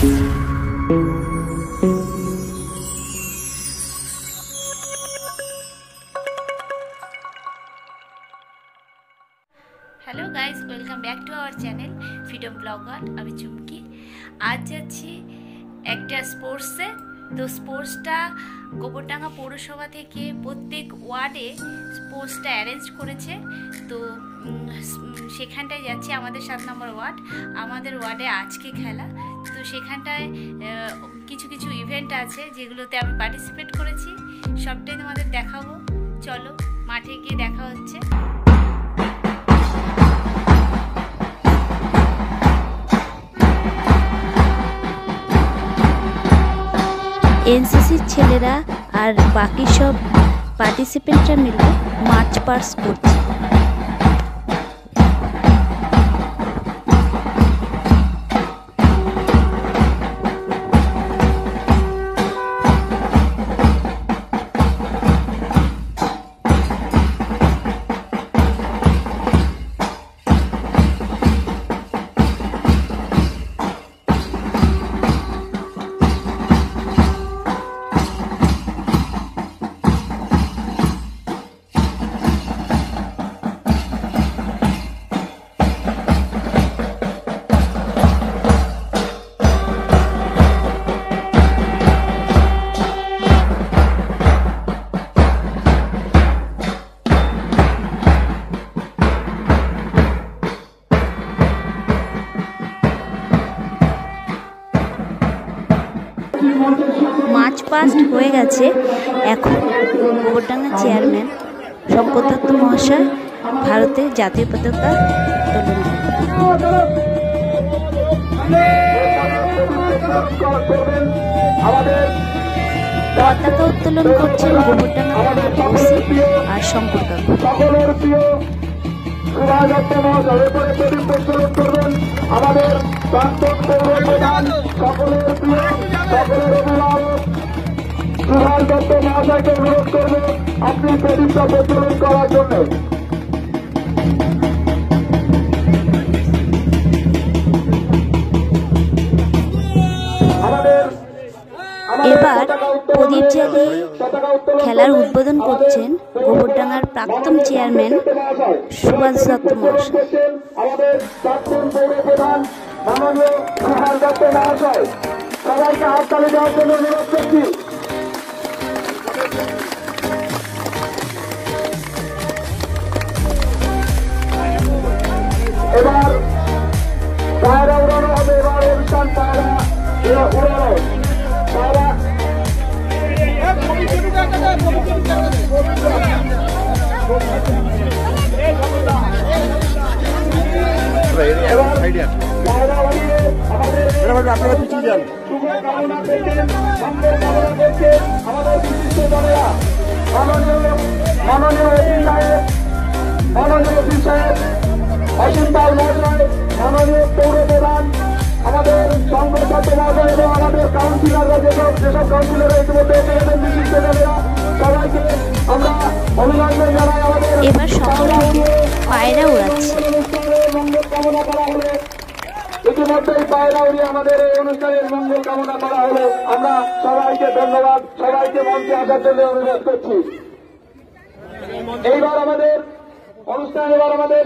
Hello guys, welcome back to our channel freedom blogger. আমি চুমকি আজ যাচ্ছি একটা স্পোর্টসে। তো স্পোর্টসটা গোবরডাঙ্গা পৌরসভা থেকে প্রত্যেক ওয়ার্ডে স্পোর্টসটা অ্যারেঞ্জ করেছে। তো সেখানটায় যাচ্ছি, আমাদের 7 নম্বর ওয়ার্ড। আমাদের ওয়ার্ডে আজকে খেলা। তো সেখানটায় কিছু কিছু ইভেন্ট আছে যেগুলোতে আমি পার্টিসিপেট করেছি, সবটাই তোমাদের দেখাবো। চলো মাঠে গিয়ে দেখা হচ্ছে। এনসিসির ছেলেরা আর বাকি সব পার্টিসিপেন্টরা মিলে মার্চ পাস করছে। মার্চ পাস্ট হয়ে গেছে। এখন গোবরডাঙ্গা চেয়ারম্যান শঙ্করদত্ত মহাশয় ভারতের জাতীয় পতাকা উত্তোলন করছেন গোবরডাঙ্গা ওসি আর শঙ্করদত্ত। আমাদের প্রাক্তন প্রধান সকলের প্রিয় সকলের অভিভাবক সুভাষ দত্ত মহাশয়কে অনুরোধ করবো আপনি প্রদীপটা প্রচলন করার জন্য। এবার প্রদীপ জ্বালিয়ে খেলার উদ্বোধন করছেন গোবরডাঙ্গার প্রাক্তন চেয়ারম্যান সুভাষ দত্ত মহাশয়। আমাদের প্রাক্তন পৌর প্রধান মাননীয় সুভাষ দত্ত মহাশয়, সবাইকে হাততালি দেওয়ার জন্য অনুরোধ করছি। এবার পায়রা উড়ানো হবে। এবার অনুষ্ঠান পায়রা উড়ানো। পায়রা আপনারা পিছিয়ে যান। শুভকামনা করছেন, মঙ্গল কামনা করছেন আমাদের বিশিষ্ট দলেরা। মাননীয় ওসি সাহেব অসীম পাল মহাশয়, মাননীয় পৌর প্রধান আমাদের শঙ্করদত্ত মহাশয় এবং আমাদের কাউন্সিলররা যেসব কাউন্সিলররা ইতিমধ্যে এসেছেন বিশিষ্ট দলেরা, সবাইকে আমরা অভিনন্দন জানাই। আমাদের এবার সকলে পায়রা উড়াচ্ছে। মঙ্গল কামনা করা হলে ইতিমধ্যেই পায়রা উড়িয়ে আমাদের এই অনুষ্ঠানের মঙ্গল কামনা করা হলো। আমরা সবাইকে ধন্যবাদ, সবাইকে মঞ্চে আসার জন্য অনুরোধ করছি। এইবার আমাদের অনুষ্ঠান আমাদের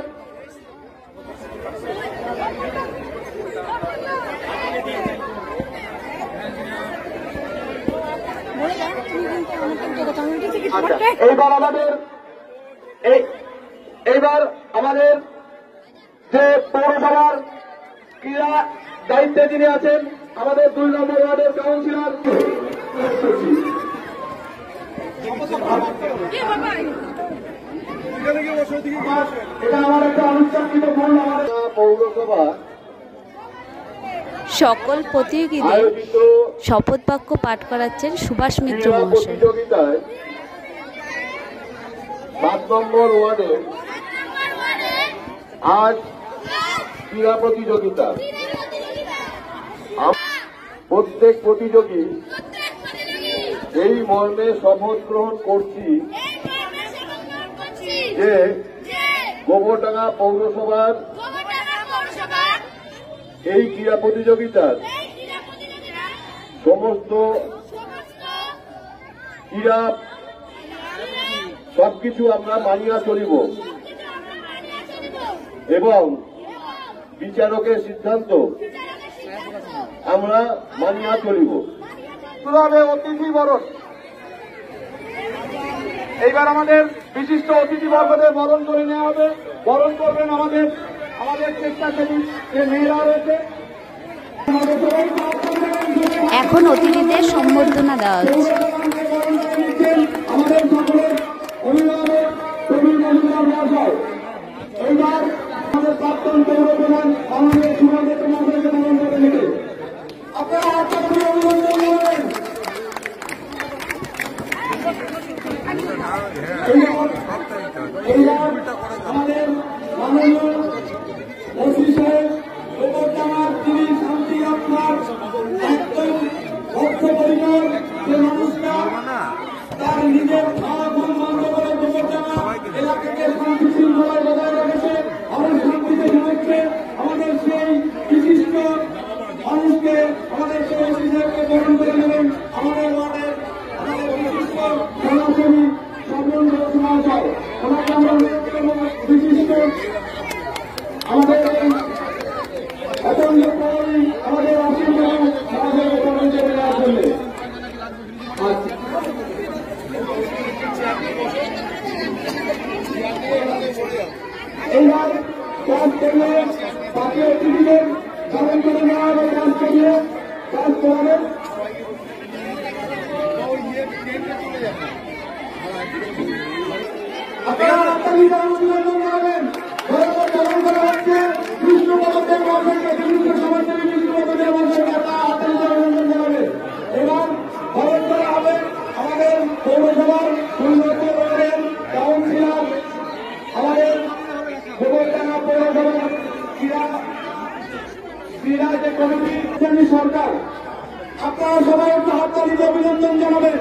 এইবার আমাদের যে পৌরসভার ক্রীড়া দায়িত্বে যিনি আছেন আমাদের 2 নম্বর ওয়ার্ডের কাউন্সিলর এটা আমার একটা আনুষ্ঠানিক পৌরসভা সকল প্রতিযোগীদের শপথ বাক্য পাঠ করাচ্ছেন সুভাষ মিত্র মহাশয়। 7 নম্বর ওয়ার্ডে আজ ক্রীড়া প্রতিযোগিতা। প্রত্যেক প্রতিযোগী এই মর্মে শপথ গ্রহণ করছি যে গোবরডাঙ্গা পৌরসভার এই ক্রীড়া প্রতিযোগিতার সমস্ত ক্রীড়া সবকিছু আমরা মানিয়া চলিব এবং বিচারকের সিদ্ধান্ত আমরা মানিয়া চলিব। অতিথি বরণ, এইবার আমাদের বিশিষ্ট অতিথিবর্গদের বরণ করে নেওয়া হবে। বরণ করবেন আমাদের স্বেচ্ছাসেবী যে মেয়েরা রয়েছে। এখন অতিথিদের সম্বর্ধনা দেওয়া হচ্ছে। আমাদের সকলের অভিভাবক প্রবীণ মহিলা মহাশয়, এইবার আমাদের প্রাক্তন পৌরপ্রধান আমাদের সুভাষিত মহাশয়কে বরণ করে নিতে আপনারা অত্যন্ত অভিনন্দন জানাবেন। এইবার আমাদের মাননীয় ওসি সাহেব গোবরডাঙ্গার যিনি শান্তি রক্ষার একদম বদ্ধপরিকর যে মানুষটা তার নিজের খাওয়া ঘুম বন্ধ করে গোবরডাঙ্গা এলাকাকে শান্তি শৃঙ্খলায় বজায় রেখেছে, আবার শান্তিতে থাকছে। আমাদের সেই বিশিষ্ট মানুষকে আমাদের সেই ওসি সাহেবকে বরণ করে নেবেন আমাদের ওয়ার্ডের আমাদের বিশিষ্ট সমাজসেবী স্বপন মহাশয়। ওনাকে আমরা বিশিষ্ট আমাদের অত্যন্ত প্রহরী আমাদের আসীন সমাজের বরণ করে নেওয়ার জন্য এইবার কাজ করলে বাকি অতিথিদের বরণ করে নেওয়া হবে। কাজ করলে কাজ করাবেন। আপনারা আপনাদের অভিনন্দন জানাবেন। বরণ করা হচ্ছে বিষ্ণু পদকের মহাশয়কে, বিভিন্ন সমাজসেবী বিষ্ণু পদকের মহাশয়কে আপনারা আপনাদের অভিনন্দন জানাবেন। এবার বরণ করা হবে আমাদের পৌরসভার উন্নত ওয়ার্ডের কাউন্সিলর, আমাদের গোবরডাঙ্গা পৌরসভার ক্রীড়া যে কমিটি সরকার। আপনারা সবাই একটু হাততালিতে অভিনন্দন জানাবেন।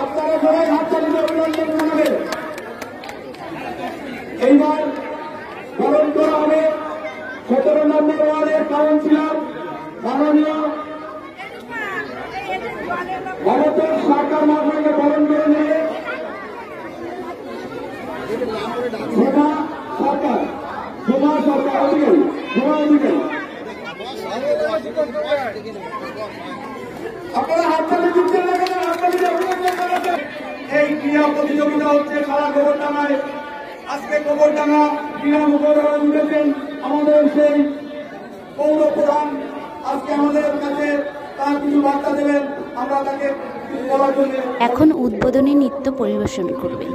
আপনারা সবাই হাততালিতে অভিনন্দন জানাবেন। এইবার বরণ করা হবে 17 নম্বর ওয়ার্ডের কাউন্সিলর মাননীয় ভারতের সরকার মহাশয়কে বরণ করে নিয়ে জমা সরকার অধিকারী আপনারা হাততালি দিচ্ছেন না কেন? হাততালিতে অভিনন্দন জানাচ্ছেন। এই ক্রীড়া প্রতিযোগিতা হচ্ছে সারা গোবরডাঙ্গায়। আজকে গোবরডাঙ্গা ক্রীড়া মুখর হয়ে উঠেছেন আমাদের সেই পৌর প্রধান। আজকে আমাদের কাছে তার কিছু বার্তা দেবেন, আমরা তাকে বলার জন্য এখন উদ্বোধনী নৃত্য পরিবেশন করবেন।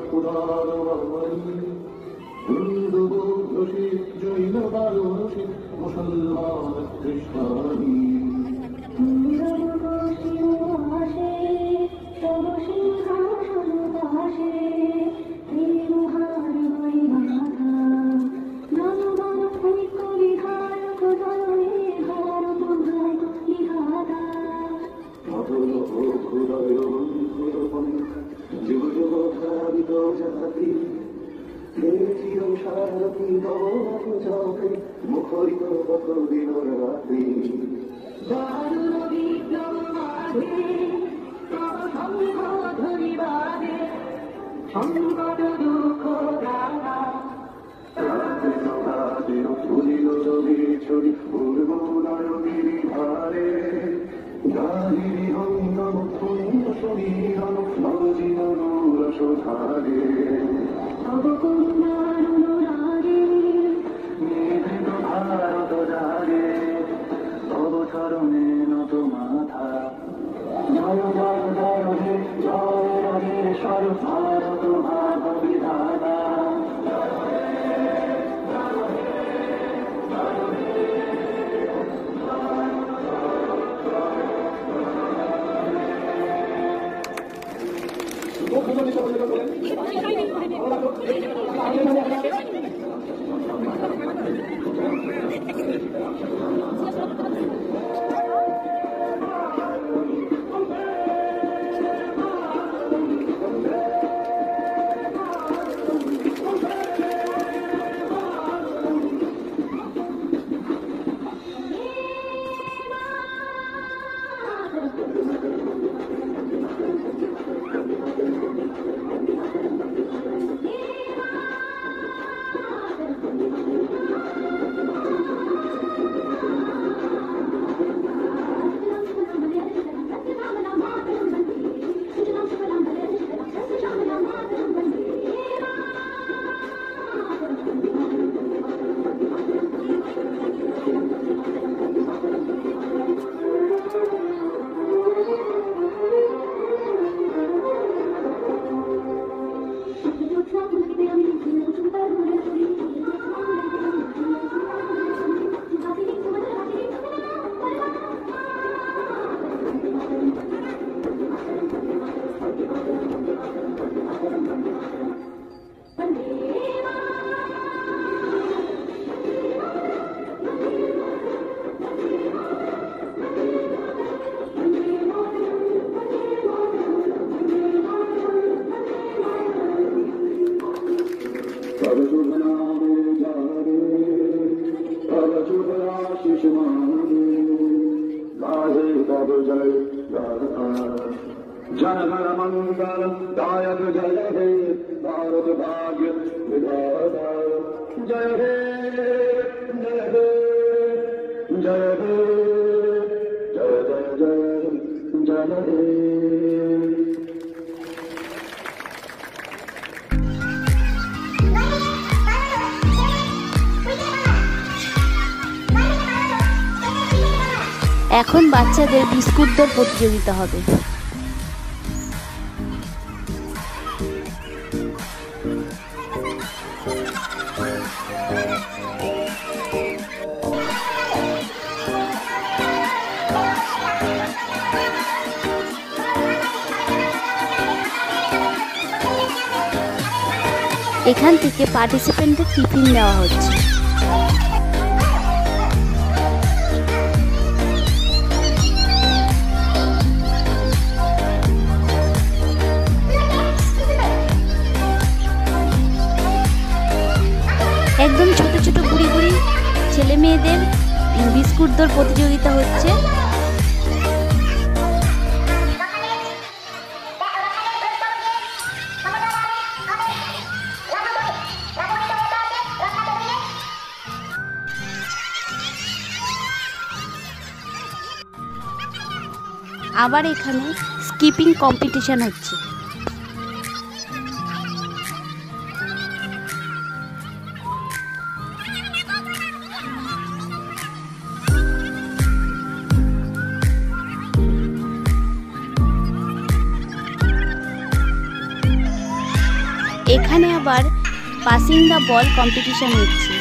প্রচারিত হিন্দু বৌদ্ধ শিখ জৈন পারসিক মুসলমান খ্রিস্টানি মুখরিত কত দিন রাত্রি সংকট দুঃখ ধারে গাহিরি হইনম পুণ্য শরীরম নবজীবন রসধারে তব কন্যার অনুরাগে নিভৃত ভারত জাগে তব চরণে নত মাথা জয় জয় জয় হে জয় রামেশ্বর ভারত ভাগ বিধাতা जनगण मंगल दायक जय हे भारत भाग्य विधाता जय हे जय हे जय हे जय जय जय जय हे এখন বাচ্চাদের বিস্কুট দৌড় প্রতিযোগিতা হবে। এখান থেকে পার্টিসিপেন্টদের টিফিন দেওয়া হচ্ছে। একদম ছোট ছোট গুড়ি গুড়ি ছেলে মেয়েদের বিস্কুট দৌড় প্রতিযোগিতা হচ্ছে। আবার এখানে স্কিপিং কম্পিটিশন হচ্ছে। এখানে আবার পাসিং দ্য বল কম্পিটিশন হচ্ছে।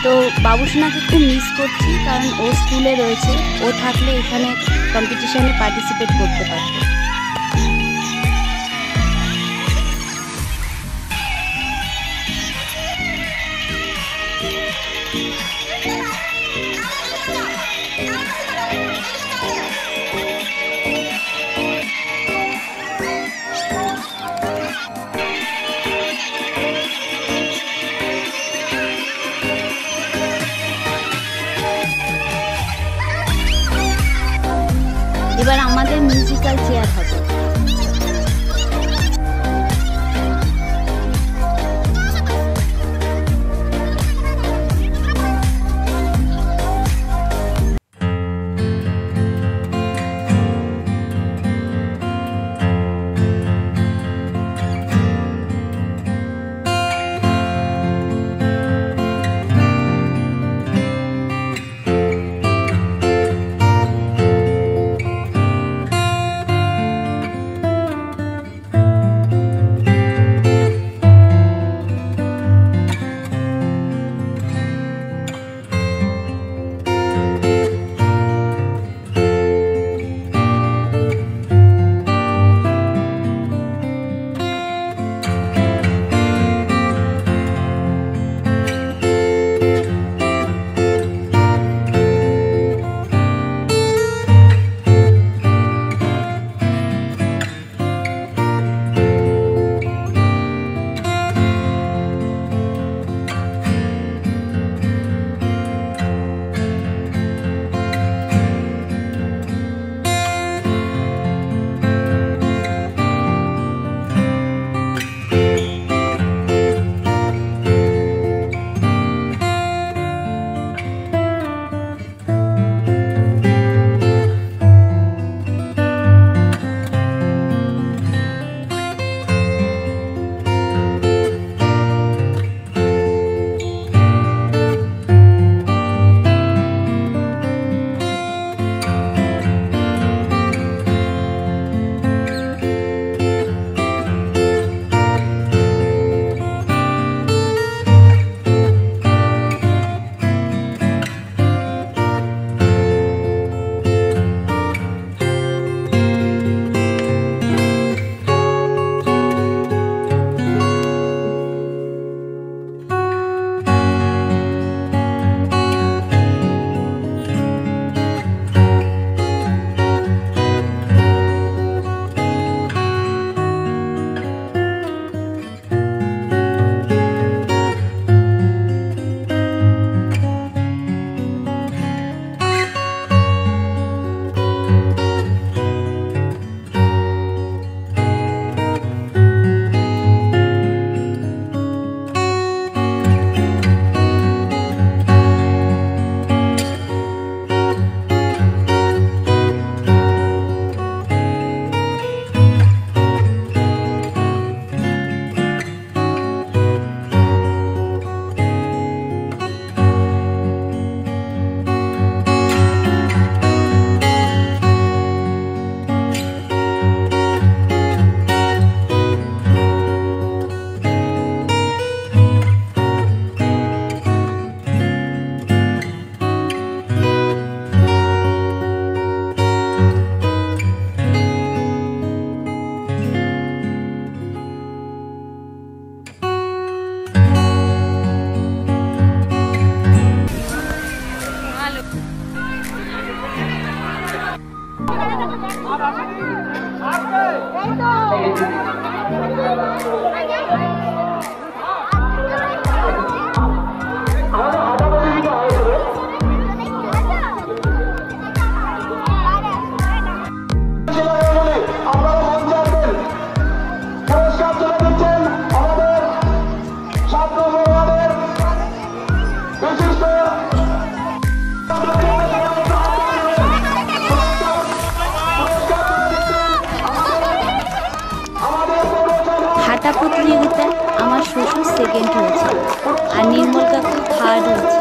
তো বাবুসোনাকে খুব মিস করছি, কারণ ও স্কুলে রয়েছে, ও থাকলে এখানে কম্পিটিশনে পার্টিসিপেট করতে পারত। এবার আমাদের মিউজিক্যাল চেয়ার হবে। কাটা প্রতিযোগিতায় আমার শ্বশুর সেকেন্ড হয়েছে আর নির্মল কাকু থার্ড হয়েছে।